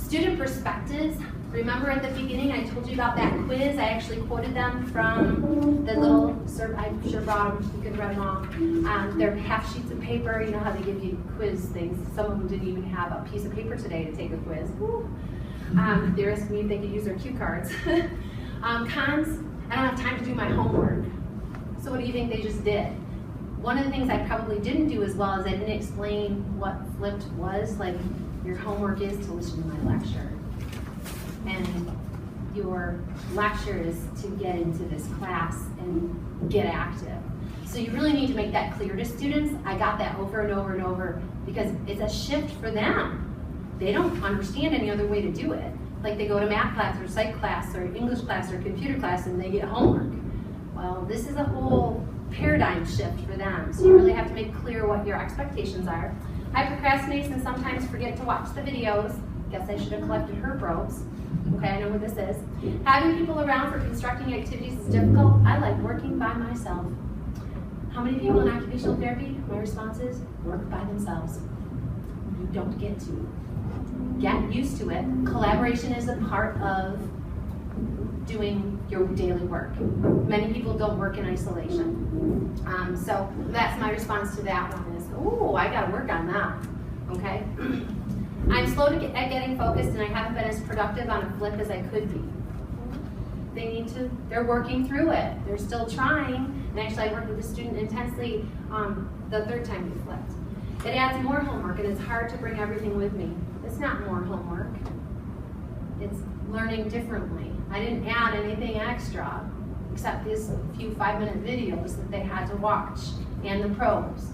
Student perspectives. Remember at the beginning I told you about that quiz? I actually quoted them from the little, I sure brought them, you could read them all. They're half sheets of paper, you know how they give you quiz things. Some of them didn't even have a piece of paper today to take a quiz. They asked me if they could use their cue cards. Cons, I don't have time to do my homework. So what do you think they just did? One of the things I probably didn't do as well is I didn't explain what flipped was. Like, your homework is to listen to my lecture. And your lecture is to get into this class and get active. So you really need to make that clear to students. I got that over and over and over because it's a shift for them. They don't understand any other way to do it. Like they go to math class or psych class or English class or computer class and they get homework. Well, this is a whole paradigm shift for them. So you really have to make clear what your expectations are. I procrastinate and sometimes forget to watch the videos. Guess I should have collected herb robes. Okay, I know what this is. Having people around for constructing activities is difficult. I like working by myself. How many people in occupational therapy? My response is work by themselves. You don't get to. Get used to it. Collaboration is a part of doing your daily work. Many people don't work in isolation. So that's my response to that one is, oh, I gotta work on that, okay? I'm slow at getting focused and I haven't been as productive on a flip as I could be. They're working through it. They're still trying. And actually I worked with a student intensely the third time we flipped. It adds more homework and it's hard to bring everything with me. It's not more homework. It's learning differently. I didn't add anything extra except these few 5-minute videos that they had to watch and the probes.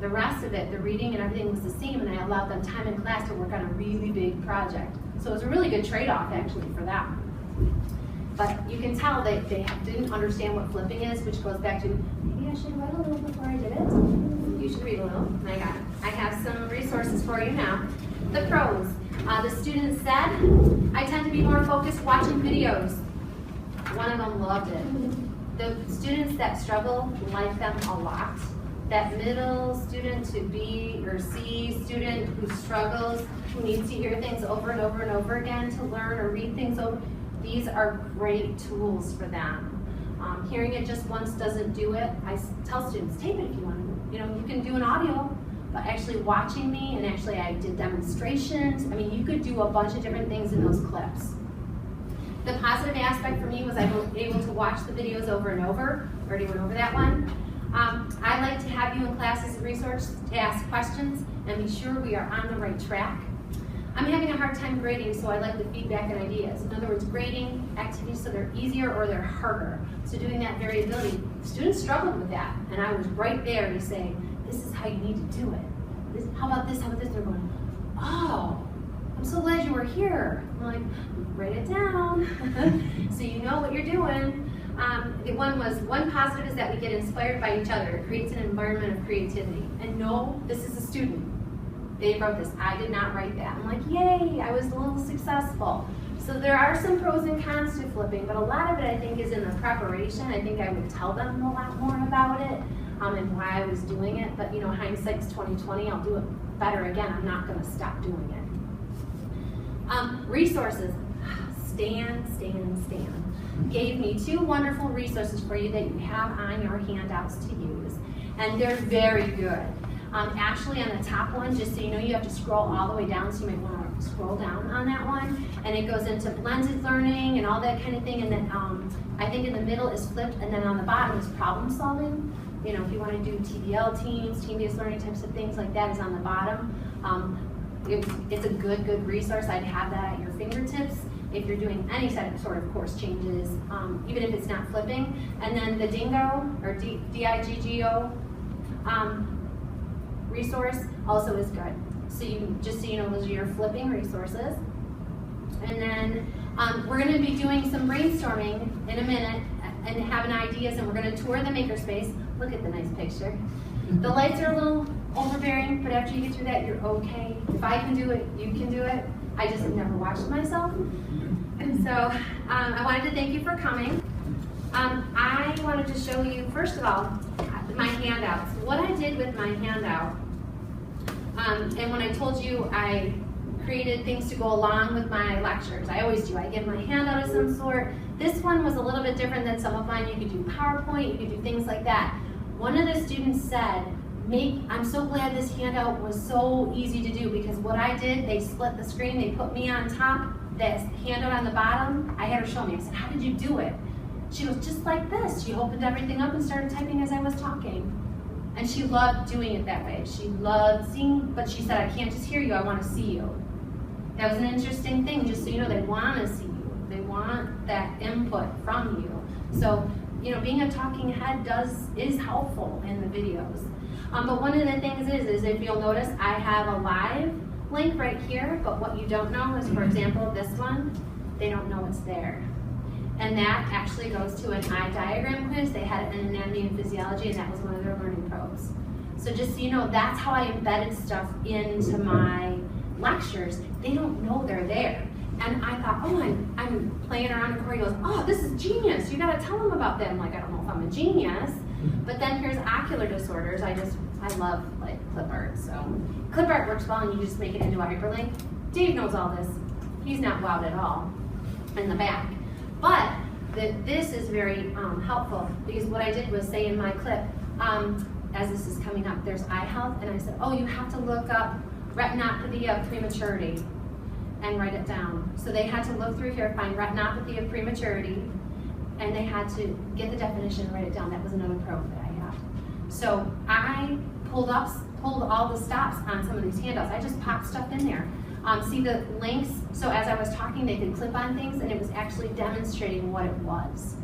The rest of it, the reading and everything was the same, and I allowed them time in class to work on a really big project. So it was a really good trade-off actually for them. But you can tell they didn't understand what flipping is, which goes back to, maybe I should read a little before I did it. You should read a little. I got it. I have some resources for you now. The pros. The student said, I tend to be more focused watching videos. One of them loved it. The students that struggle like them a lot. That middle student to B or C student who struggles, who needs to hear things over and over and over again to learn or read things over, these are great tools for them. Hearing it just once doesn't do it. I tell students, tape it if you want. You know, you can do an audio, but actually watching me, and actually I did demonstrations. I mean, you could do a bunch of different things in those clips. The positive aspect for me was I was able to watch the videos over and over. Already went over that one. I like to have you in class as a resource to ask questions and be sure we are on the right track. I'm having a hard time grading, so I like the feedback and ideas. In other words, grading activities so they're easier or they're harder. So doing that variability. Students struggled with that, and I was right there to say, this is how you need to do it. How about this, how about this? They're going, oh, I'm so glad you were here. I'm like, write it down so you know what you're doing. One positive is that we get inspired by each other. It creates an environment of creativity. And no, this is a student. They wrote this. I did not write that. I'm like, yay, I was a little successful. So there are some pros and cons to flipping, but a lot of it I think is in the preparation. I think I would tell them a lot more about it and why I was doing it. But you know, hindsight's 20/20. I'll do it better again. I'm not going to stop doing it. Resources. Stan gave me 2 wonderful resources for you that you have on your handouts to use, and they're very good. Actually, on the top one, just so you know, you have to scroll all the way down, so you might want to scroll down on that one, and it goes into blended learning and all that kind of thing, and then I think in the middle is flipped, and then on the bottom is problem solving. You know, if you want to do TBL teams, team-based learning types of things like that is on the bottom. It's a good resource. I'd have that at your fingertips if you're doing any sort of course changes, even if it's not flipping. And then the Dingo, or D-I-G-G-O resource also is good. So just so you know, those are your flipping resources. And then we're going to be doing some brainstorming in a minute and having ideas, and we're going to tour the makerspace. Look at the nice picture. The lights are a little overbearing, but after you get through that, you're okay. If I can do it, you can do it. I just have never watched myself. And so I wanted to thank you for coming. I wanted to show you, first of all, my handouts. What I did with my handout, and when I told you I created things to go along with my lectures. I always do. I give my handout of some sort. This one was a little bit different than some of mine. You could do PowerPoint, you could do things like that. One of the students said, I'm so glad this handout was so easy to do, because what I did, they split the screen, they put me on top, that handout on the bottom, I had her show me. I said, how did you do it? She was just like this. She opened everything up and started typing as I was talking. And she loved doing it that way. She loved seeing, but she said, I can't just hear you, I want to see you. That was an interesting thing, just so you know, they want to see you. They want that input from you. So, being a talking head is helpful in the videos. But one of the things is if you'll notice, I have a live link right here, but what you don't know is, for example, this one, they don't know it's there. And that actually goes to an eye diagram quiz. They had it in anatomy and physiology, and that was one of their learning probes. So just so you know, that's how I embedded stuff into my lectures. They don't know they're there. And I thought, oh, I'm playing around, and Corey goes, oh, this is genius. You gotta tell them about that. I'm like, I don't know if I'm a genius. But then here's ocular disorders. I love like clip art. So clip art works well, and you just make it into a hyperlink. Dave knows all this. He's not wowed at all in the back. But this is very helpful, because what I did was say in my clip, as this is coming up, there's eye health, and I said, oh, you have to look up retinopathy of prematurity and write it down. So they had to look through here, find retinopathy of prematurity, and they had to get the definition and write it down. That was another probe that I had. So I pulled all the stops on some of these handouts. I just popped stuff in there. See the links? So as I was talking, they could clip on things, and it was actually demonstrating what it was.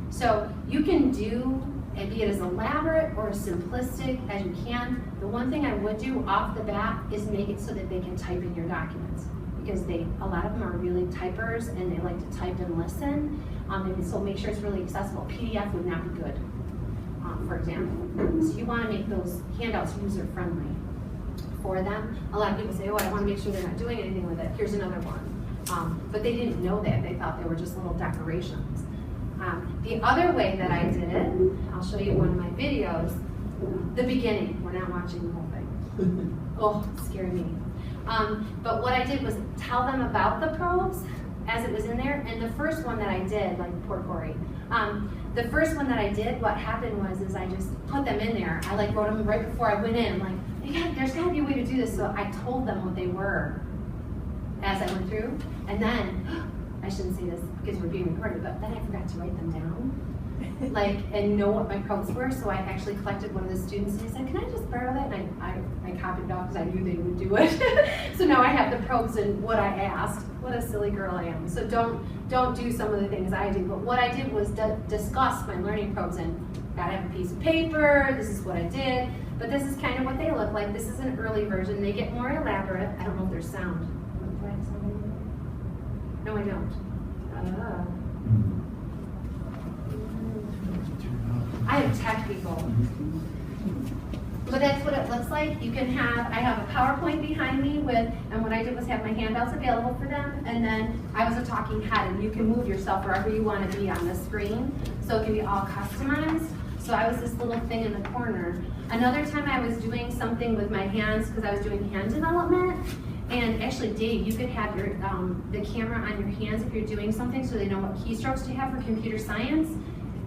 So you can do, and be it as elaborate or as simplistic as you can. The one thing I would do off the bat is make it so that they can type in your documents, because a lot of them are really typers, and they like to type and listen. So make sure it's really accessible. PDF would not be good, for example. So you want to make those handouts user-friendly for them. A lot of people say, oh, I want to make sure they're not doing anything with it. Here's another one. But they didn't know that. They thought they were just little decorations. The other way that I did it, I'll show you one of my videos, the beginning. We're not watching the whole thing. Oh, it scared me. But what I did was tell them about the probes as it was in there. And the first one that I did, like poor Corey, the first one that I did, what happened was I just put them in there. I wrote them right before I went in. I'm like, there's got to be a way to do this. So I told them what they were as I went through. And then, I shouldn't say this because we're being recorded, but then I forgot to write them down. And know what my probes were. So I actually collected one of the students, and I said, can I just borrow that? And I copied it off because I knew they would do it. So now I have the probes and what I asked. What a silly girl I am. So don't do some of the things I do. But what I did was discuss my learning probes, and gotta have a piece of paper. This is what I did. But this is kind of what they look like. This is an early version. They get more elaborate. I don't know if there's sound. Do I have sound anymore? No, I don't. I have tech people. But that's what it looks like. You can have, I have a PowerPoint behind me and what I did was have my handouts available for them, and then I was a talking head, and you can move yourself wherever you want to be on the screen. So it can be all customized. So I was this little thing in the corner. Another time I was doing something with my hands, because I was doing hand development. And actually, Dave, you could have your the camera on your hands if you're doing something, so they know what keystrokes to have for computer science,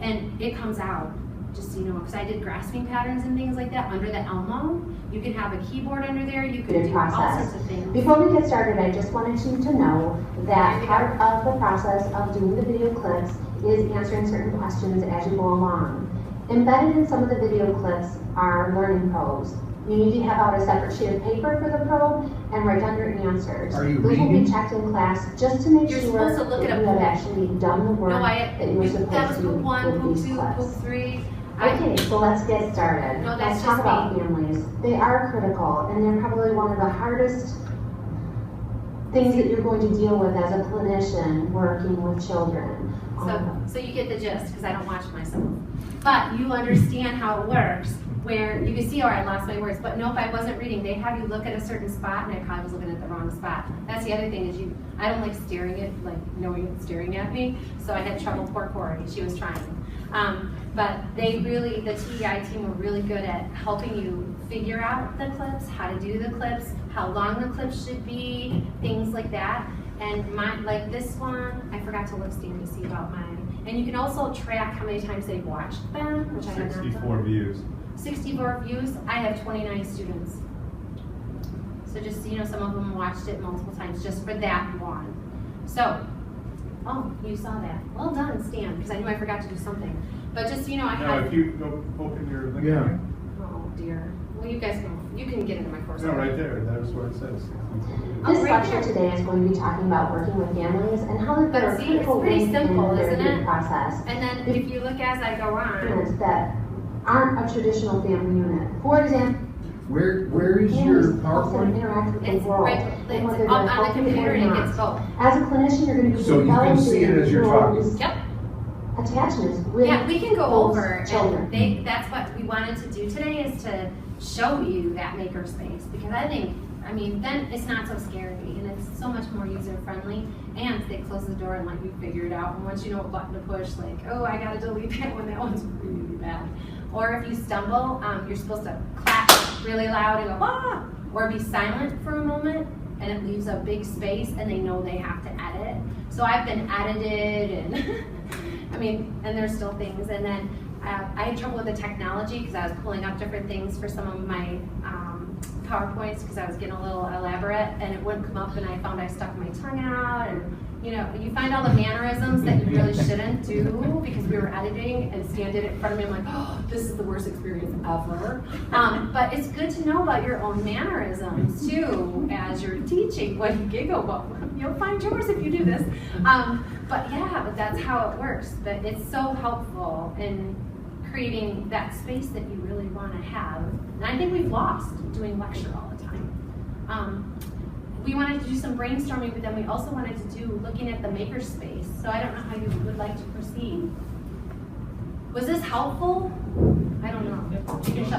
and it comes out, just so you know, because I did grasping patterns and things like that under the Elmo. You can have a keyboard under there. You could do all sorts of things. Before we get started, I just wanted you to know that part of the process of doing the video clips is answering certain questions as you go along. Embedded in some of the video clips are learning probes. You need to have out a separate sheet of paper for the probe and write down your answers. Are you Those reading? will be checked in class just to make You're sure supposed to look that at a you have poop. actually done the work that you were supposed That was to poop do 1, with poop these 2, clips. poop 3. Okay, so let's get started. No, that's let's talk just about me. families. They are critical, and they're probably one of the hardest things that you're going to deal with as a clinician working with children. So you get the gist, because I don't watch myself. But you understand how it works, where you can see, I lost my words, but nope, I wasn't reading. They have you look at a certain spot, and I probably was looking at the wrong spot. That's the other thing is I don't like staring at, knowing it's staring at me, so I had trouble. Poor Corey, she was trying. But they really, the TEI team were really good at helping you figure out the clips, how to do the clips, how long the clips should be, things like that. And like this one, I forgot to look, Steve, to see about mine. And you can also track how many times they've watched them, which I have not done. 64 views. 64 views. I have 29 students. So just, you know, some of them watched it multiple times just for that one. So, oh, you saw that. Well done, Stan, because I knew I forgot to do something. But just, you know, I No, have... if you go open your link. Yeah. Oh, dear. Well, you guys can get into my course. No, right there. That's what it says. Oh, This right lecture there. today is going to be talking about working with families and how they're But a see, critical it's pretty link in simple, the isn't therapeutic it? process. And then if you look as I go on... Units that aren't a traditional family unit. For example, Where is your families help them PowerPoint? interact with the It's world right, and it's whether up they're on the healthy computer or and it not. gets both. As a clinician, you're going to be So you can see it as you're talking. those Yep. attachments with Yeah, we can go those over, children. and that's what we wanted to do today, is to show you that makerspace, because I mean, then it's not so scary, and it's so much more user-friendly, and they close the door and let you figure it out, and once you know what button to push, like, oh, I gotta delete that one, that one's really bad. Or if you stumble, you're supposed to clap really loud and go, ah, or be silent for a moment, and it leaves a big space, and they know they have to edit. So I've been edited, and I mean, and there's still things. And then I had trouble with the technology because I was pulling up different things for some of my PowerPoints because I was getting a little elaborate, and it wouldn't come up, and I found I stuck my tongue out, and you know, you find all the mannerisms that you really shouldn't do because we were editing, and Stan did it in front of me. I'm like, oh, this is the worst experience ever. But it's good to know about your own mannerisms too as you're teaching. When you giggle, well, you'll find yours if you do this. But yeah, but that's how it works. But it's so helpful in creating that space that you really want to have. And I think we've lost doing lecture all the time. We wanted to do some brainstorming, but then we also wanted to do looking at the makerspace. So I don't know how you would like to proceed. Was this helpful? I don't know. You can shut